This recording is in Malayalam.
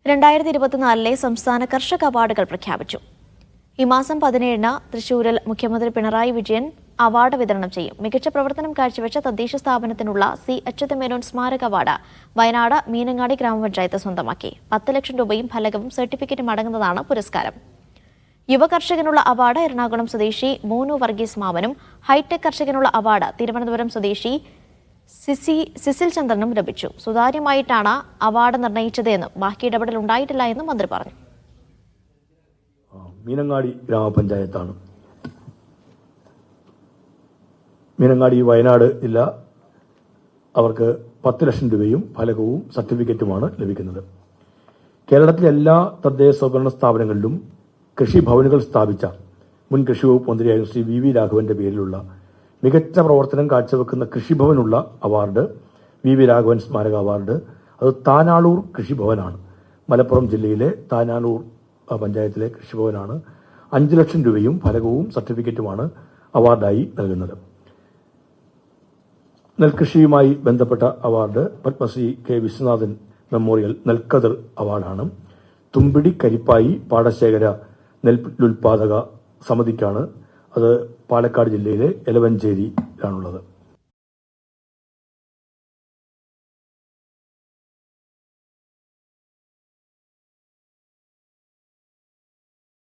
2024 സംസ്ഥാന കർഷക അവാർഡുകൾ പ്രഖ്യാപിച്ചു. ഈ മാസം 17-ന് തൃശൂരിൽ മുഖ്യമന്ത്രി പിണറായി വിജയൻ അവാർഡ് വിതരണം ചെയ്യും. മികച്ച പ്രവർത്തനം കാഴ്ചവെച്ച തദ്ദേശ സ്ഥാപനത്തിനുള്ള സി അച്യുതമേനോൻ സ്മാരക അവാർഡ് വയനാട് മീനങ്ങാടി ഗ്രാമപഞ്ചായത്ത് സ്വന്തമാക്കി. 10 ലക്ഷം രൂപയും ഫലകവും സർട്ടിഫിക്കറ്റും അടങ്ങുന്നതാണ് പുരസ്കാരം. യുവ കർഷകനുള്ള അവാർഡ് എറണാകുളം സ്വദേശി മോനു വർഗീസ് മാമനും, ഹൈടെക് കർഷകനുള്ള അവാർഡ് തിരുവനന്തപുരം സ്വദേശി സിസിൽ ചന്ദ്രനും ലഭിച്ചു. സുതാര്യമായിട്ടാണ് അവാർഡ് നിർണയിച്ചതെന്നും ബാക്കി ഇടപെടൽ ഉണ്ടായിട്ടില്ല എന്നും മന്ത്രി പറഞ്ഞു. മീനങ്ങാടി ഗ്രാമപഞ്ചായത്താണ്. മീനങ്ങാടി വയനാട് ജില്ല. അവർക്ക് 10 ലക്ഷം രൂപയും ഫലകവും സർട്ടിഫിക്കറ്റുമാണ് ലഭിക്കുന്നത്. കേരളത്തിലെ എല്ലാ തദ്ദേശ സ്വയംഭരണ സ്ഥാപനങ്ങളിലും കൃഷിഭവനുകൾ സ്ഥാപിച്ച മുൻ കൃഷി വകുപ്പ് മന്ത്രിയായ ശ്രീ വി രാഘവന്റെ പേരിലുള്ള മികച്ച പ്രവർത്തനം കാഴ്ചവെക്കുന്ന കൃഷിഭവനുള്ള അവാർഡ് വി രാഘവൻ സ്മാരക അവാർഡ് അത് താനാളൂർ കൃഷിഭവനാണ്. മലപ്പുറം ജില്ലയിലെ താനാളൂർ പഞ്ചായത്തിലെ കൃഷിഭവനാണ്. 5 ലക്ഷം രൂപയും ഫലകവും സർട്ടിഫിക്കറ്റുമാണ് അവാർഡായി നൽകുന്നത്. നെൽകൃഷിയുമായി ബന്ധപ്പെട്ട award Padmashri K Viswanathan memorial നെൽക്കതിർ അവാർഡാണ്. തുമ്പിടി കരിപ്പായി പാടശേഖര നെൽലുൽപാദക സമിതിക്കാണ്. അത് പാലക്കാട് ജില്ലയിലെ എലവഞ്ചേരിയിലാണുള്ളത്.